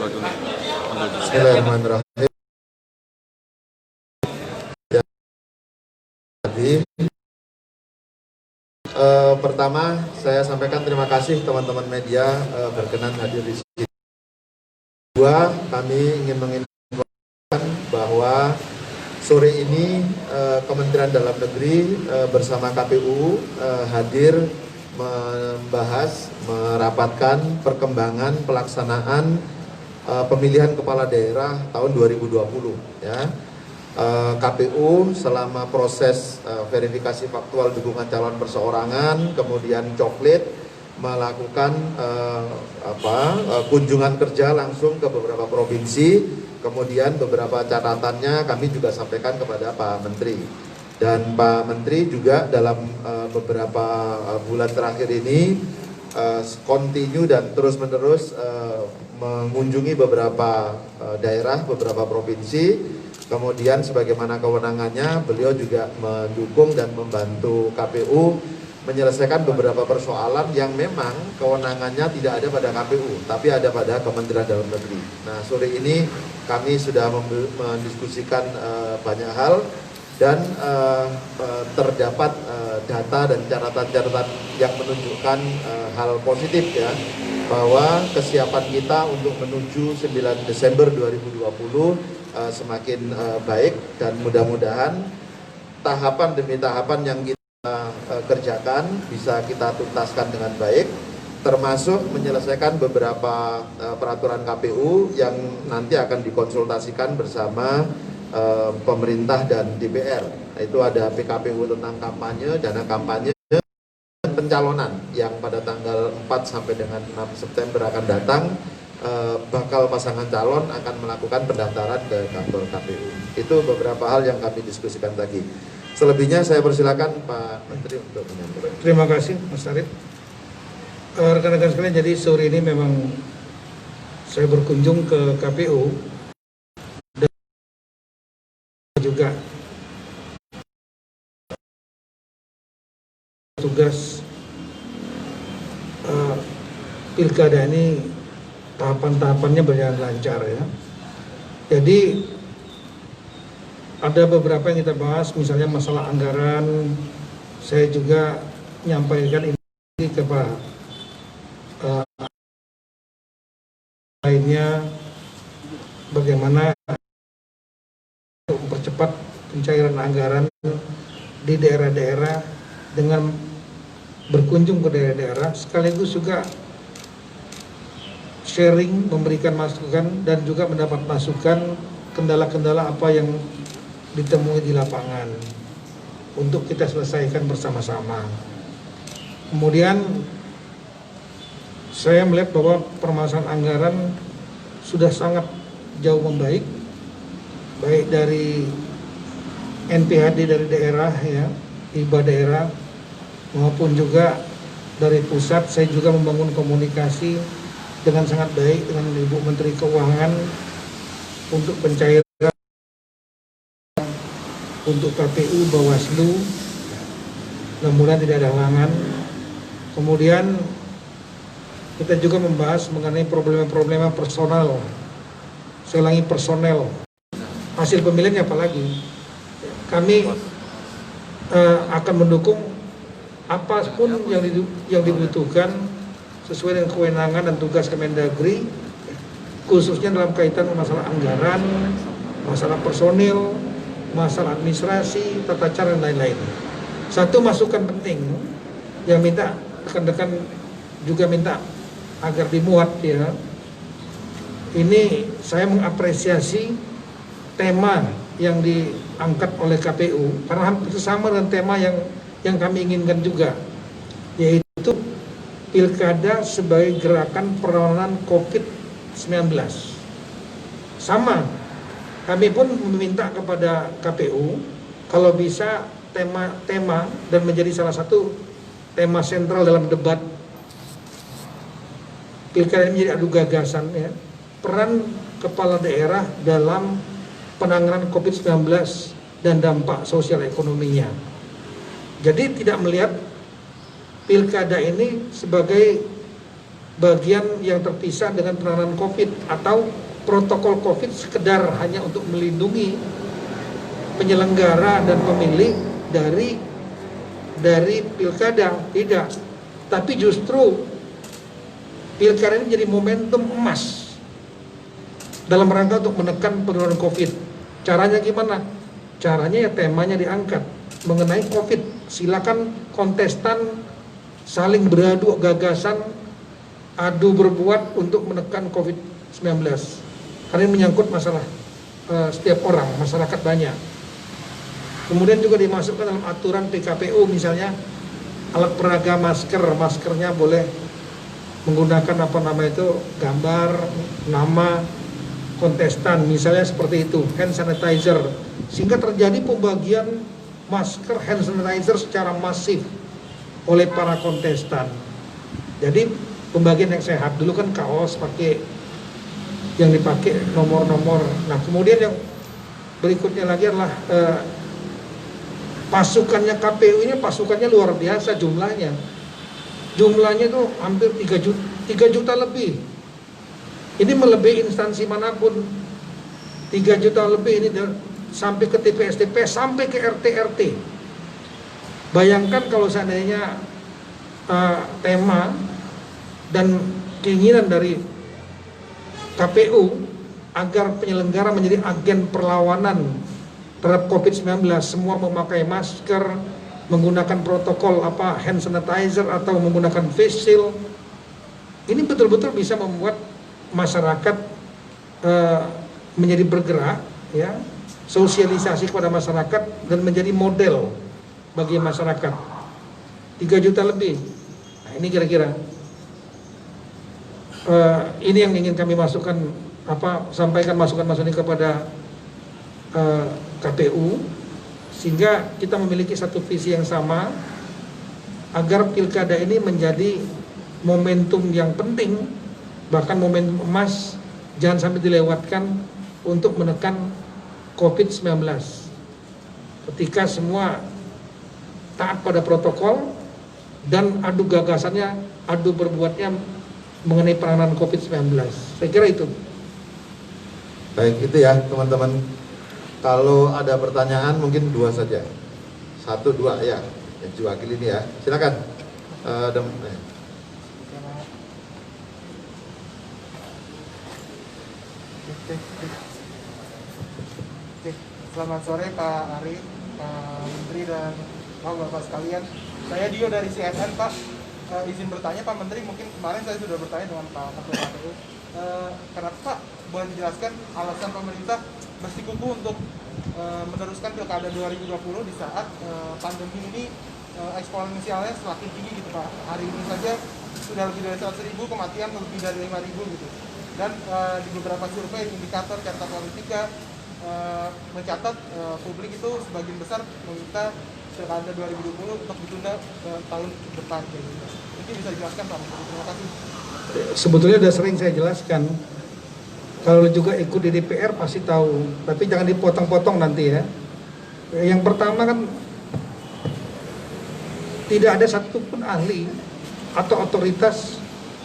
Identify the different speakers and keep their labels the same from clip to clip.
Speaker 1: Bismillahirrahmanirrahim. Pertama, saya sampaikan terima kasih teman-teman media berkenan hadir di sini. Kedua, kami ingin menginformasikan bahwa sore ini Kementerian Dalam Negeri bersama KPU hadir membahas, merapatkan perkembangan pelaksanaan pemilihan kepala daerah tahun 2020 ya. KPU selama proses verifikasi faktual dukungan calon perseorangan, kemudian coklit, melakukan kunjungan kerja langsung ke beberapa provinsi, kemudian beberapa catatannya kami juga sampaikan kepada Pak Menteri. Dan Pak Menteri juga dalam beberapa bulan terakhir ini continue dan terus-menerus mengunjungi beberapa daerah, beberapa provinsi. Kemudian sebagaimana kewenangannya, beliau juga mendukung dan membantu KPU menyelesaikan beberapa persoalan yang memang kewenangannya tidak ada pada KPU, tapi ada pada Kementerian Dalam Negeri. Nah, sore ini kami sudah mendiskusikan banyak hal dan terdapat data dan catatan-catatan yang menunjukkan hal positif ya, bahwa kesiapan kita untuk menuju 9 Desember 2020 semakin baik, dan mudah-mudahan tahapan demi tahapan yang kita kerjakan bisa kita tuntaskan dengan baik, termasuk menyelesaikan beberapa peraturan KPU yang nanti akan dikonsultasikan bersama pemerintah dan DPR. Itu ada PKPU tentang kampanye, dana kampanye, pencalonan yang pada tanggal 4 sampai dengan 6 September akan datang. Bakal pasangan calon akan melakukan pendaftaran ke kantor KPU. Itu beberapa hal yang kami diskusikan tadi. Selebihnya saya persilakan Pak Menteri untuk menyampaikan.
Speaker 2: Terima kasih Mas Arif. Rekan-rekan sekalian, jadi sore ini memang saya berkunjung ke KPU dan juga tugas pilkada ini tahapan-tahapannya berjalan lancar ya. Jadi ada beberapa yang kita bahas, misalnya masalah anggaran. Saya juga menyampaikan ini ke Pak lainnya, bagaimana mempercepat pencairan anggaran di daerah-daerah dengan berkunjung ke daerah-daerah, sekaligus juga sharing, memberikan masukan dan juga mendapat masukan kendala-kendala apa yang ditemui di lapangan untuk kita selesaikan bersama-sama. Kemudian saya melihat bahwa permasalahan anggaran sudah sangat jauh membaik, baik dari NPHD dari daerah ya, IBA daerah, maupun juga dari pusat. Saya juga membangun komunikasi dengan sangat baik dengan Ibu Menteri Keuangan untuk pencairan untuk KPU, Bawaslu, mudah-mudahan tidak ada halangan. Kemudian kita juga membahas mengenai problema-problema personal. Saya ulangi, personel. Hasil pemilihannya apalagi. Kami akan mendukung apapun yang dibutuhkan sesuai dengan kewenangan dan tugas Kemendagri, khususnya dalam kaitan masalah anggaran, masalah personil, masalah administrasi, tata cara dan lain-lain. Satu masukan penting yang minta rekan-rekan juga minta agar dimuat ya. Ini saya mengapresiasi tema yang diangkat oleh KPU karena hampir sama dengan tema yang kami inginkan juga, yaitu pilkada sebagai gerakan perlawanan COVID-19. Sama, kami pun meminta kepada KPU kalau bisa tema dan menjadi salah satu tema sentral dalam debat pilkada ini menjadi adu gagasan ya, peran kepala daerah dalam penanganan COVID-19 dan dampak sosial ekonominya. Jadi tidak melihat pilkada ini sebagai bagian yang terpisah dengan penanganan COVID atau protokol COVID sekedar hanya untuk melindungi penyelenggara dan pemilih dari pilkada, tidak. Tapi justru pilkada ini jadi momentum emas dalam rangka untuk menekan penularan COVID. Caranya gimana? Caranya ya temanya diangkat mengenai COVID. Silakan kontestan saling beradu gagasan, adu berbuat untuk menekan COVID-19. Karena ini menyangkut masalah setiap orang, masyarakat banyak. Kemudian juga dimasukkan dalam aturan PKPU misalnya alat peraga maskernya boleh menggunakan gambar, nama kontestan misalnya seperti itu, hand sanitizer, sehingga terjadi pembagian masker hand sanitizer secara masif oleh para kontestan. Jadi pembagian yang sehat, dulu kan kaos pakai yang dipakai nomor-nomor. Nah kemudian yang berikutnya lagi adalah pasukannya KPU ini pasukannya luar biasa jumlahnya. Jumlahnya itu hampir 3 juta lebih. Ini melebihi instansi manapun. 3 juta lebih ini sampai ke TPS-TPS, sampai ke RT-RT. Bayangkan kalau seandainya tema dan keinginan dari KPU agar penyelenggara menjadi agen perlawanan terhadap COVID-19, semua memakai masker, menggunakan protokol hand sanitizer atau menggunakan face shield. Ini betul-betul bisa membuat masyarakat menjadi bergerak, ya, sosialisasi kepada masyarakat dan menjadi model bagi masyarakat. 3 juta lebih. Nah, ini kira-kira ini yang ingin kami masukkan, sampaikan masukan-masukan ini kepada KPU, sehingga kita memiliki satu visi yang sama agar pilkada ini menjadi momentum yang penting, bahkan momentum emas, jangan sampai dilewatkan untuk menekan COVID-19. Ketika semua taat pada protokol dan adu gagasannya, adu berbuatnya mengenai penanganan COVID-19. Saya kira itu.
Speaker 1: Baik, itu ya teman-teman. Kalau ada pertanyaan mungkin 2 saja. 1, 2 ya. Yang diwakili ini ya. Silakan.
Speaker 3: Selamat sore Pak Ari, Pak Menteri dan Bapak sekalian. Saya Dio dari CNN, Pak. Izin bertanya Pak Menteri, mungkin kemarin saya sudah bertanya dengan Pak Ketua KPU. Kenapa Pak, boleh dijelaskan alasan pemerintah bersikukuh untuk meneruskan pilkada 2020 di saat pandemi ini eksponensialnya semakin tinggi gitu Pak. Hari ini saja sudah lebih dari 100.000, kematian lebih dari 5.000 gitu. Dan di beberapa survei indikator carta politika mencatat publik itu sebagian besar meminta pilkada 2020 untuk ditunda ke tahun depan. Mungkin bisa dijelaskan Pak. Terima kasih.
Speaker 2: Sebetulnya sudah sering saya jelaskan. Kalau juga ikut di DPR pasti tahu, tapi jangan dipotong-potong nanti ya. Yang pertama kan tidak ada satupun ahli atau otoritas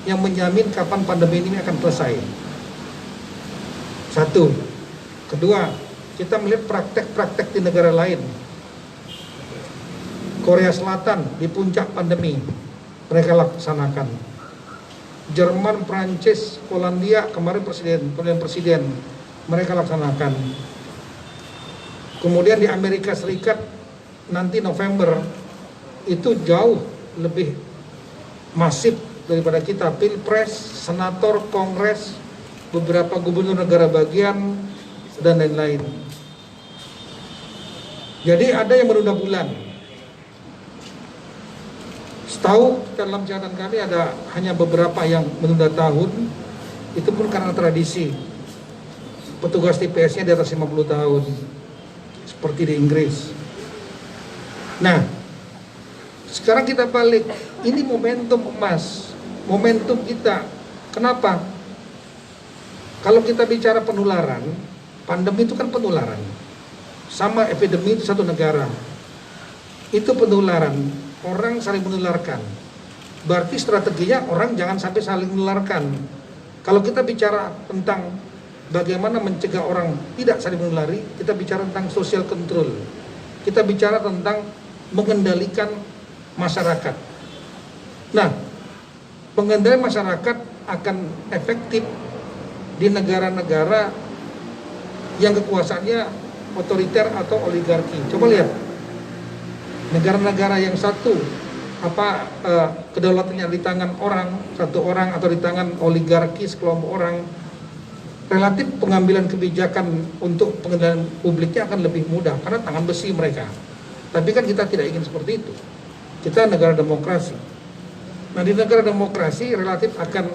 Speaker 2: yang menjamin kapan pandemi ini akan selesai. Satu. Kedua, kita melihat praktek-praktek di negara lain. Korea Selatan di puncak pandemi mereka laksanakan. Jerman, Prancis, Polandia kemarin pemilihan presiden mereka laksanakan. Kemudian di Amerika Serikat nanti November itu jauh lebih masif daripada kita, pilpres, senator, kongres, beberapa gubernur negara bagian dan lain-lain. Jadi ada yang menunda bulan. Setahu dalam catatan kami ada hanya beberapa yang menunda tahun, itu pun karena tradisi. Petugas TPS-nya di atas 50 tahun, seperti di Inggris. Nah, sekarang kita balik, ini momentum emas, momentum kita. Kenapa? Kalau kita bicara penularan, pandemi itu kan penularan. Sama epidemi itu satu negara. Itu penularan. Orang saling menularkan. berarti strateginya orang jangan sampai saling menularkan. Kalau kita bicara tentang bagaimana mencegah orang tidak saling menulari, kita bicara tentang social control. Kita bicara tentang mengendalikan masyarakat. Nah, pengendalian masyarakat akan efektif di negara-negara yang kekuasaannya otoriter atau oligarki. Coba lihat negara-negara yang satu kedaulatannya di tangan satu orang atau di tangan oligarki sekelompok orang, relatif pengambilan kebijakan untuk pengendalian publiknya akan lebih mudah karena tangan besi mereka. Tapi kan kita tidak ingin seperti itu. Kita negara demokrasi. Nah, di negara demokrasi relatif akan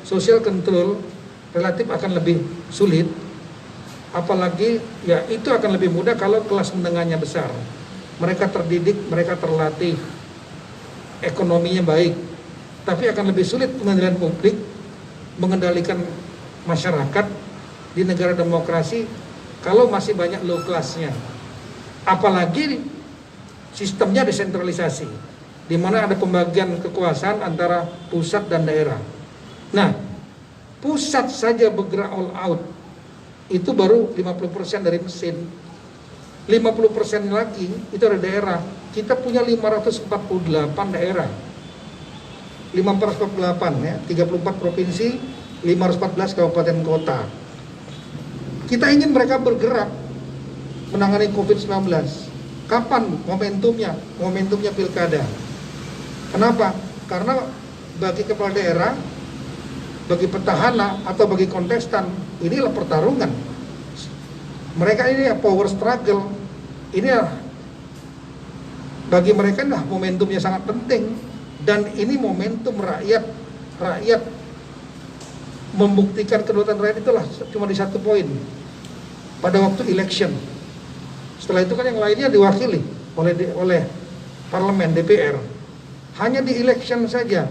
Speaker 2: social control relatif akan lebih sulit. Apalagi ya itu akan lebih mudah kalau kelas menengahnya besar. Mereka terdidik, mereka terlatih, ekonominya baik. Tapi akan lebih sulit pengendalian publik, mengendalikan masyarakat di negara demokrasi kalau masih banyak low class-nya. Apalagi sistemnya desentralisasi, di mana ada pembagian kekuasaan antara pusat dan daerah. Nah, pusat saja bergerak all out, itu baru 50% dari mesin. 50% lagi itu ada daerah. Kita punya 548 daerah. 548 ya, 34 provinsi, 514 kabupaten kota. Kita ingin mereka bergerak menangani COVID-19. Kapan momentumnya? Momentumnya pilkada. Kenapa? Karena bagi kepala daerah, bagi petahana atau bagi kontestan, inilah pertarungan. Mereka ini power struggle. Ini bagi mereka momentumnya sangat penting, dan ini momentum rakyat membuktikan kedaulatan rakyat itulah cuma di satu poin, pada waktu election. Setelah itu kan yang lainnya diwakili oleh parlemen, DPR. Hanya di election saja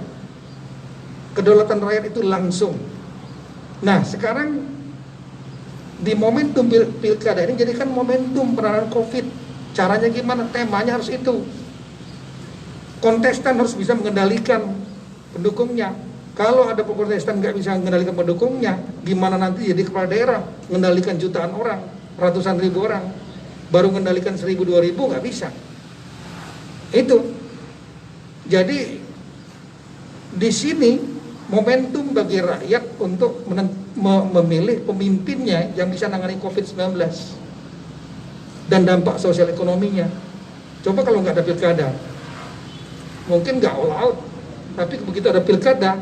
Speaker 2: kedaulatan rakyat itu langsung. Nah, sekarang di momentum pilkada ini jadikan momentum penanganan COVID. Caranya gimana? Temanya harus itu. Kontestan harus bisa mengendalikan pendukungnya. Kalau ada kontestan nggak bisa mengendalikan pendukungnya, gimana nanti jadi kepala daerah mengendalikan jutaan orang, ratusan ribu orang, baru mengendalikan 1.000 2.000 nggak bisa. Itu. Jadi di sini momentum bagi rakyat untuk memilih pemimpinnya yang bisa menangani COVID-19 dan dampak sosial ekonominya. Coba kalau nggak ada pilkada, mungkin nggak all out, tapi begitu ada pilkada,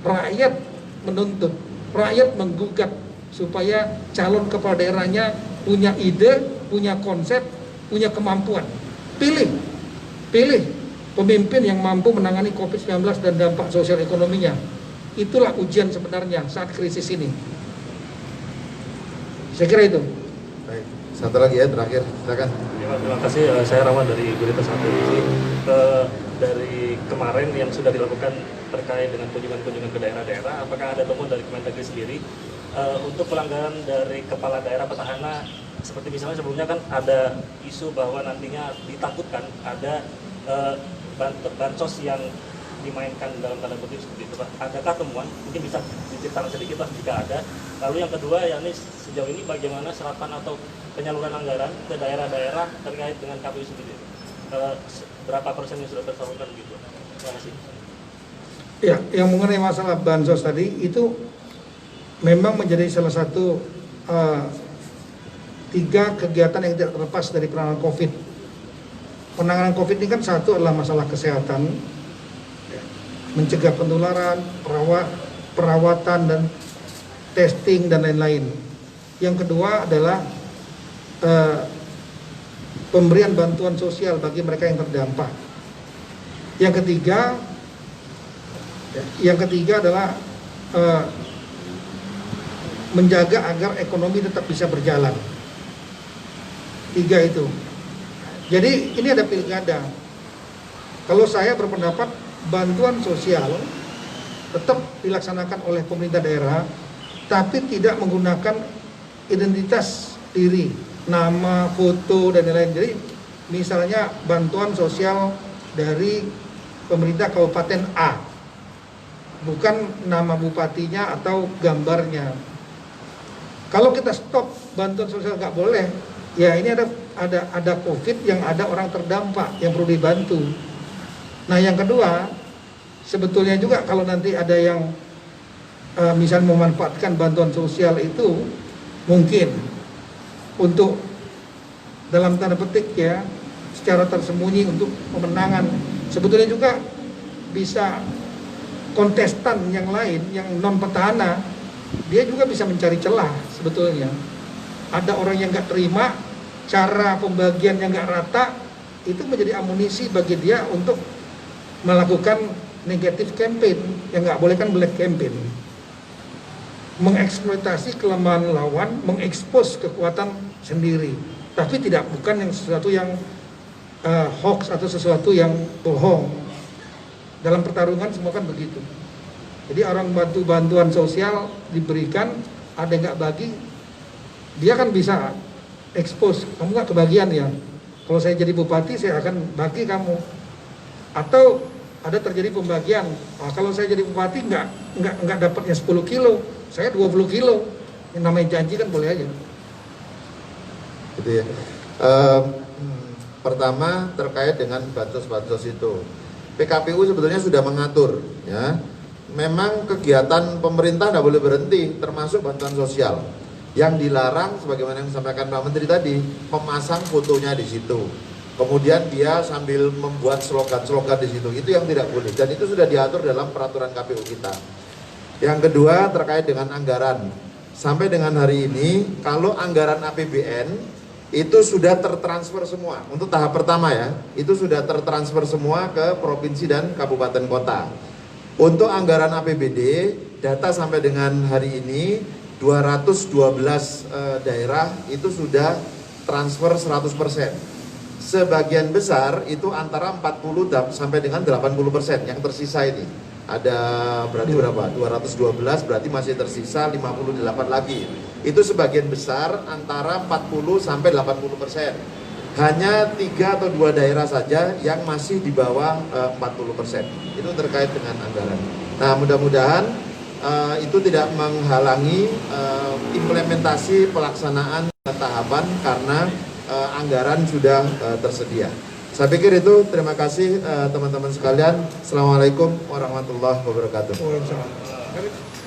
Speaker 2: rakyat menuntut, rakyat menggugat supaya calon kepala daerahnya punya ide, punya konsep, punya kemampuan. Pilih pemimpin yang mampu menangani COVID-19 dan dampak sosial ekonominya. Itulah ujian sebenarnya saat krisis ini. Saya kira itu.
Speaker 1: Baik, satu lagi ya terakhir, silakan.
Speaker 4: Ya, terima kasih. Saya Rahman dari Gurita 1. Dari kemarin yang sudah dilakukan terkait dengan kunjungan-kunjungan ke daerah-daerah, apakah ada temuan dari Kemendagri sendiri untuk pelanggaran dari kepala daerah petahana? Seperti misalnya sebelumnya kan ada isu bahwa nantinya ditakutkan ada bansos yang dimainkan dalam tanda kutip seperti itu, Pak. Adakah temuan? Mungkin bisa diceritakan sedikit, Pak, jika ada. Lalu yang kedua, yakni sejauh ini bagaimana serapan atau penyaluran anggaran ke daerah-daerah terkait dengan KPU sendiri? Berapa persen yang sudah tersalurkan gitu? Terima kasih.
Speaker 2: Ya, yang mengenai masalah bansos tadi itu memang menjadi salah satu 3 kegiatan yang tidak terlepas dari penanganan COVID. Penanganan COVID ini kan satu adalah masalah kesehatan, mencegah penularan, perawatan dan testing dan lain-lain. Yang kedua adalah pemberian bantuan sosial bagi mereka yang terdampak. Yang ketiga adalah menjaga agar ekonomi tetap bisa berjalan. 3 itu. Jadi ini ada pilkada. Kalau saya berpendapat bantuan sosial tetap dilaksanakan oleh pemerintah daerah, tapi tidak menggunakan identitas diri, nama, foto dan lain-lain. Jadi misalnya bantuan sosial dari pemerintah Kabupaten A, bukan nama bupatinya atau gambarnya. Kalau kita stop bantuan sosial nggak boleh, ya ini ada COVID yang ada orang terdampak yang perlu dibantu. Nah yang kedua, sebetulnya juga kalau nanti ada yang misalnya memanfaatkan bantuan sosial itu mungkin untuk dalam tanda petik ya secara tersembunyi untuk pemenangan. Sebetulnya juga bisa kontestan yang lain yang non petahana, dia juga bisa mencari celah sebetulnya. Ada orang yang nggak terima cara pembagian yang nggak rata, itu menjadi amunisi bagi dia untuk melakukan negatif campaign, yang nggak boleh kan black campaign, mengeksploitasi kelemahan lawan, mengekspos kekuatan sendiri, tapi bukan yang sesuatu yang hoax atau sesuatu yang bohong. Dalam pertarungan semua kan begitu. Jadi orang bantuan sosial diberikan, ada yang nggak bagi, dia kan bisa expose, kamu nggak kebagian ya. Kalau saya jadi bupati saya akan bagi kamu. Atau ada terjadi pembagian, kalau saya jadi bupati nggak dapatnya 10 kilo, saya 20 kilo. Yang namanya janji kan boleh aja.
Speaker 1: Gitu ya. Pertama terkait dengan bansos-bansos itu, PKPU sebetulnya sudah mengatur ya. Memang kegiatan pemerintah tidak boleh berhenti, termasuk bantuan sosial. Yang dilarang sebagaimana yang disampaikan Pak Menteri tadi, memasang fotonya di situ. Kemudian dia sambil membuat slogan-slogan di situ, itu yang tidak boleh. Dan itu sudah diatur dalam peraturan KPU kita. Yang kedua terkait dengan anggaran. Sampai dengan hari ini, kalau anggaran APBN itu sudah tertransfer semua. Untuk tahap pertama ya, itu sudah tertransfer semua ke provinsi dan kabupaten kota. Untuk anggaran APBD, data sampai dengan hari ini 212 daerah itu sudah transfer 100%. Sebagian besar itu antara 40 sampai dengan 80% yang tersisa ini. Ada berarti berapa? 212 berarti masih tersisa 58 lagi. Itu sebagian besar antara 40 sampai 80%. Hanya 3 atau 2 daerah saja yang masih di bawah 40%. Itu terkait dengan anggaran. Nah, mudah-mudahan itu tidak menghalangi implementasi pelaksanaan tahapan karena anggaran sudah tersedia. Saya pikir itu. Terima kasih teman-teman sekalian. Assalamualaikum warahmatullahi wabarakatuh.
Speaker 2: Waalaikumsalam.